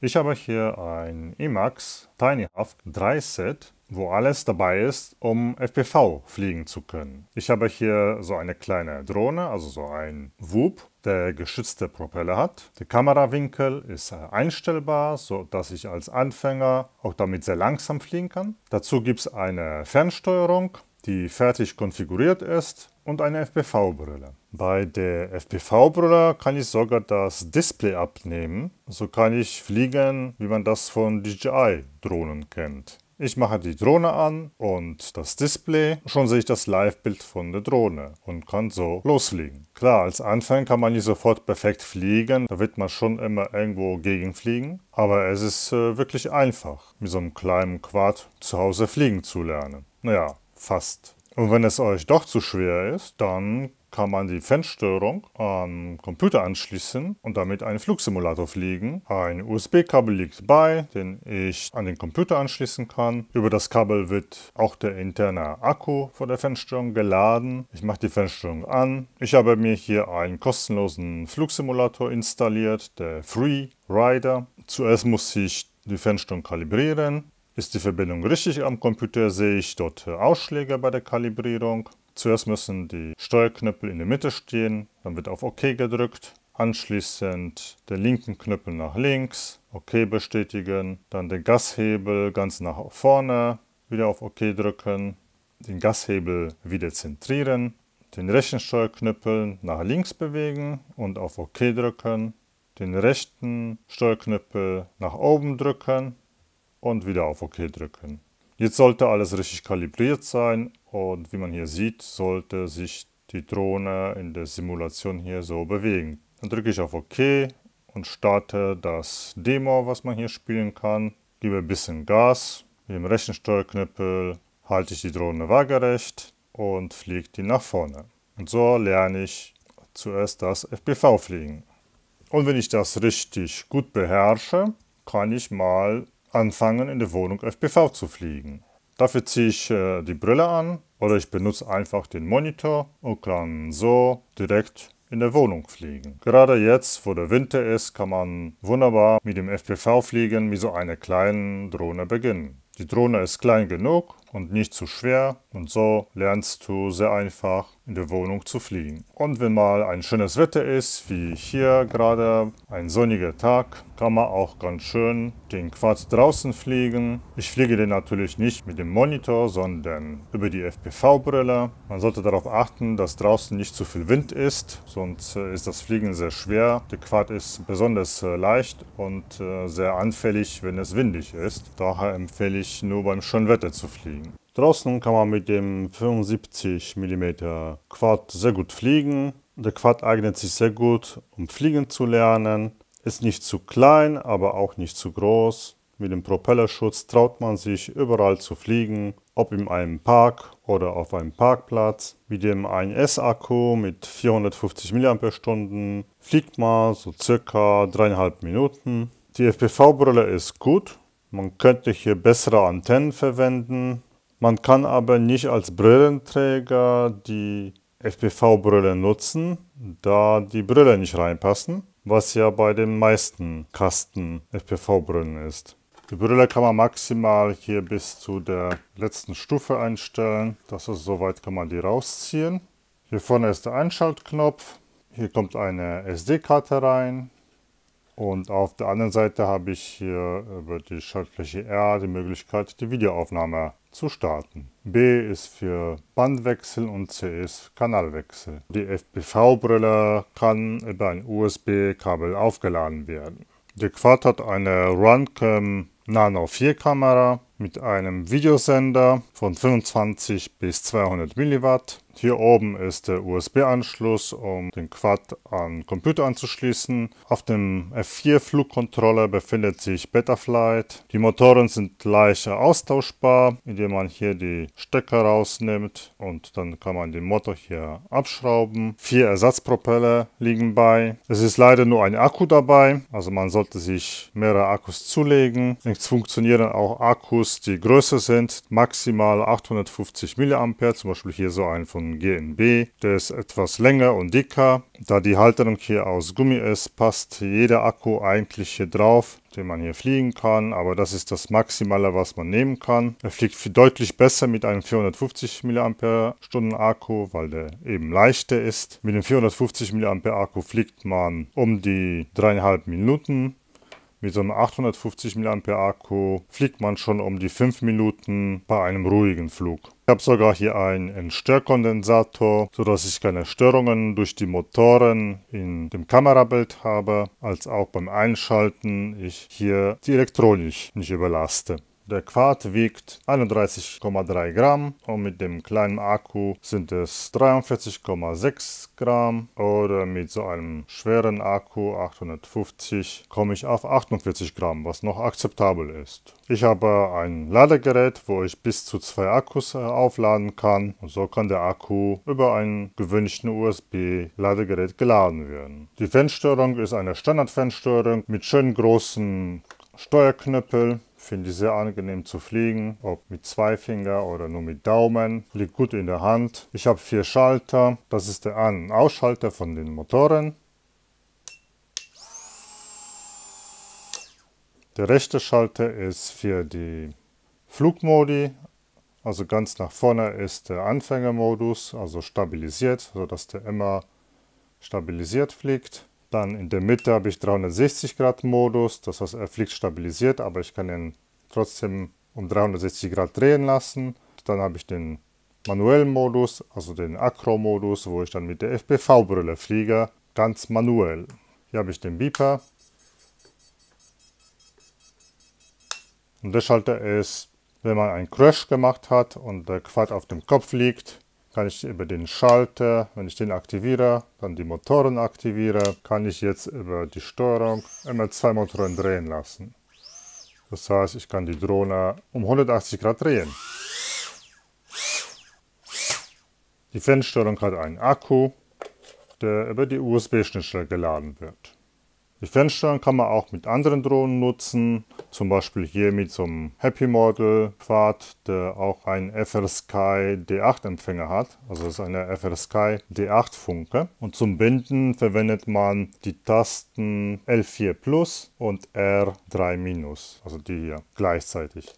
Ich habe hier ein Emax TinyHaft 3 Set, wo alles dabei ist, um FPV fliegen zu können. Ich habe hier so eine kleine Drohne, also so ein Whoop, der geschützte Propeller hat. Der Kamerawinkel ist einstellbar, sodass ich als Anfänger auch damit sehr langsam fliegen kann. Dazu gibt es eine Fernsteuerung, die fertig konfiguriert ist, und eine FPV-Brille. Bei der FPV-Brille kann ich sogar das Display abnehmen. So kann ich fliegen, wie man das von DJI-Drohnen kennt. Ich mache die Drohne an und das Display. Schon sehe ich das Live-Bild von der Drohne und kann so losfliegen. Klar, als Anfänger kann man nicht sofort perfekt fliegen. Da wird man schon immer irgendwo gegenfliegen. Aber es ist wirklich einfach, mit so einem kleinen Quad zu Hause fliegen zu lernen. Naja, fast. Und wenn es euch doch zu schwer ist, dann kann man die Fernsteuerung am Computer anschließen und damit einen Flugsimulator fliegen. Ein USB-Kabel liegt bei, den ich an den Computer anschließen kann. Über das Kabel wird auch der interne Akku von der Fernsteuerung geladen. Ich mache die Fernsteuerung an. Ich habe mir hier einen kostenlosen Flugsimulator installiert, der Free Rider. Zuerst muss ich die Fernsteuerung kalibrieren. Ist die Verbindung richtig am Computer, sehe ich dort Ausschläge bei der Kalibrierung. Zuerst müssen die Steuerknöpfe in der Mitte stehen, dann wird auf OK gedrückt. Anschließend den linken Knüppel nach links, OK bestätigen. Dann den Gashebel ganz nach vorne, wieder auf OK drücken. Den Gashebel wieder zentrieren. Den rechten Steuerknüppel nach links bewegen und auf OK drücken. Den rechten Steuerknüppel nach oben drücken und wieder auf OK drücken. Jetzt sollte alles richtig kalibriert sein und wie man hier sieht, sollte sich die Drohne in der Simulation hier so bewegen. Dann drücke ich auf OK und starte das Demo, was man hier spielen kann. Gebe ein bisschen Gas. Mit dem rechten Steuerknüppel halte ich die Drohne waagerecht und fliege die nach vorne. Und so lerne ich zuerst das FPV-Fliegen. Und wenn ich das richtig gut beherrsche, kann ich mal anfangen, in der Wohnung FPV zu fliegen. Dafür ziehe ich die Brille an oder ich benutze einfach den Monitor und kann so direkt in der Wohnung fliegen. Gerade jetzt, wo der Winter ist, kann man wunderbar mit dem FPV-Fliegen mit so einer kleinen Drohne beginnen. Die Drohne ist klein genug und nicht zu schwer und so lernst du sehr einfach in der Wohnung zu fliegen. Und wenn mal ein schönes Wetter ist, wie hier gerade ein sonniger Tag, kann man auch ganz schön den Quad draußen fliegen. Ich fliege den natürlich nicht mit dem Monitor, sondern über die FPV-Brille. Man sollte darauf achten, dass draußen nicht zu viel Wind ist, sonst ist das Fliegen sehr schwer. Der Quad ist besonders leicht und sehr anfällig, wenn es windig ist. Daher empfehle ich nur beim schönen Wetter zu fliegen. Draußen kann man mit dem 75 mm Quad sehr gut fliegen. Der Quad eignet sich sehr gut, um fliegen zu lernen. Ist nicht zu klein, aber auch nicht zu groß. Mit dem Propellerschutz traut man sich überall zu fliegen, ob in einem Park oder auf einem Parkplatz. Mit dem 1S-Akku mit 450 mAh fliegt man so circa 3,5 Minuten. Die FPV-Brille ist gut. Man könnte hier bessere Antennen verwenden. Man kann aber nicht als Brillenträger die FPV-Brille nutzen, da die Brille nicht reinpassen, was ja bei den meisten Kasten FPV-Brillen ist. Die Brille kann man maximal hier bis zu der letzten Stufe einstellen. Das ist soweit, kann man die rausziehen. Hier vorne ist der Einschaltknopf. Hier kommt eine SD-Karte rein. Und auf der anderen Seite habe ich hier über die Schaltfläche R die Möglichkeit, die Videoaufnahme zu starten. B ist für Bandwechsel und C ist für Kanalwechsel. Die FPV-Brille kann über ein USB-Kabel aufgeladen werden. Der Quad hat eine Runcam Nano 4 Kamera mit einem Videosender von 25 bis 200 mW. Hier oben ist der USB-Anschluss, um den Quad an Computer anzuschließen. Auf dem F4 Flugcontroller befindet sich Betaflight. Die Motoren sind leicht austauschbar, indem man hier die Stecker rausnimmt und dann kann man den Motor hier abschrauben. 4 Ersatzpropeller liegen bei. Es ist leider nur ein Akku dabei, also man sollte sich mehrere Akkus zulegen. Es funktionieren auch Akkus, die größer sind, maximal 850 mA, zum Beispiel hier so ein von von GNB. Der ist etwas länger und dicker. Da die Halterung hier aus Gummi ist, passt jeder Akku eigentlich hier drauf, den man hier fliegen kann. Aber das ist das Maximale, was man nehmen kann. Er fliegt deutlich besser mit einem 450 mAh Akku, weil der eben leichter ist. Mit dem 450 mAh Akku fliegt man um die 3,5 Minuten. Mit so einem 850 mAh Akku fliegt man schon um die 5 Minuten bei einem ruhigen Flug. Ich habe sogar hier einen Störkondensator, sodass ich keine Störungen durch die Motoren in dem Kamerabild habe, als auch beim Einschalten ich hier die Elektronik nicht überlaste. Der Quad wiegt 31,3 Gramm und mit dem kleinen Akku sind es 43,6 Gramm oder mit so einem schweren Akku 850 komme ich auf 48 Gramm, was noch akzeptabel ist. Ich habe ein Ladegerät, wo ich bis zu 2 Akkus aufladen kann und so kann der Akku über ein gewöhnlichen USB-Ladegerät geladen werden. Die Fernsteuerung ist eine Standard-Fernsteuerung mit schön großen Steuerknüppel. Finde ich sehr angenehm zu fliegen, ob mit 2 Fingern oder nur mit Daumen. Liegt gut in der Hand. Ich habe 4 Schalter. Das ist der An- und Ausschalter von den Motoren. Der rechte Schalter ist für die Flugmodi. Also ganz nach vorne ist der Anfängermodus, also stabilisiert, sodass der immer stabilisiert fliegt. Dann in der Mitte habe ich 360 Grad Modus, das heißt er fliegt stabilisiert, aber ich kann ihn trotzdem um 360 Grad drehen lassen. Dann habe ich den manuellen Modus, also den Acro-Modus, wo ich dann mit der FPV-Brille fliege, ganz manuell. Hier habe ich den Beeper. Und der Schalter ist, wenn man einen Crash gemacht hat und der Quad auf dem Kopf liegt, kann ich über den Schalter, wenn ich den aktiviere, dann die Motoren aktiviere, kann ich jetzt über die Steuerung immer 2 Motoren drehen lassen. Das heißt, ich kann die Drohne um 180 Grad drehen. Die Fernsteuerung hat einen Akku, der über die USB-Schnittstelle geladen wird. Die Fernsteuerung kann man auch mit anderen Drohnen nutzen, zum Beispiel hier mit so einem Happy Model Quad, der auch einen FrSky D8 Empfänger hat. Also das ist eine FrSky D8 Funke. Und zum Binden verwendet man die Tasten L4 Plus und R3 Minus, also die hier gleichzeitig.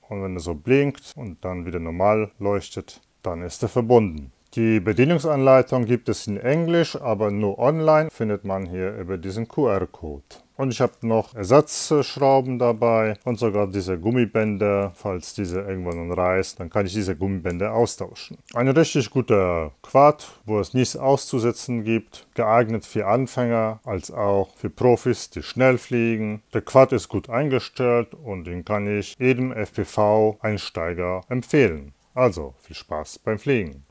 Und wenn er so blinkt und dann wieder normal leuchtet, dann ist er verbunden. Die Bedienungsanleitung gibt es in Englisch, aber nur online findet man hier über diesen QR-Code. Und ich habe noch Ersatzschrauben dabei und sogar diese Gummibänder, falls diese irgendwann reißt, dann kann ich diese Gummibänder austauschen. Ein richtig guter Quad, wo es nichts auszusetzen gibt, geeignet für Anfänger als auch für Profis, die schnell fliegen. Der Quad ist gut eingestellt und den kann ich jedem FPV-Einsteiger empfehlen. Also viel Spaß beim Fliegen!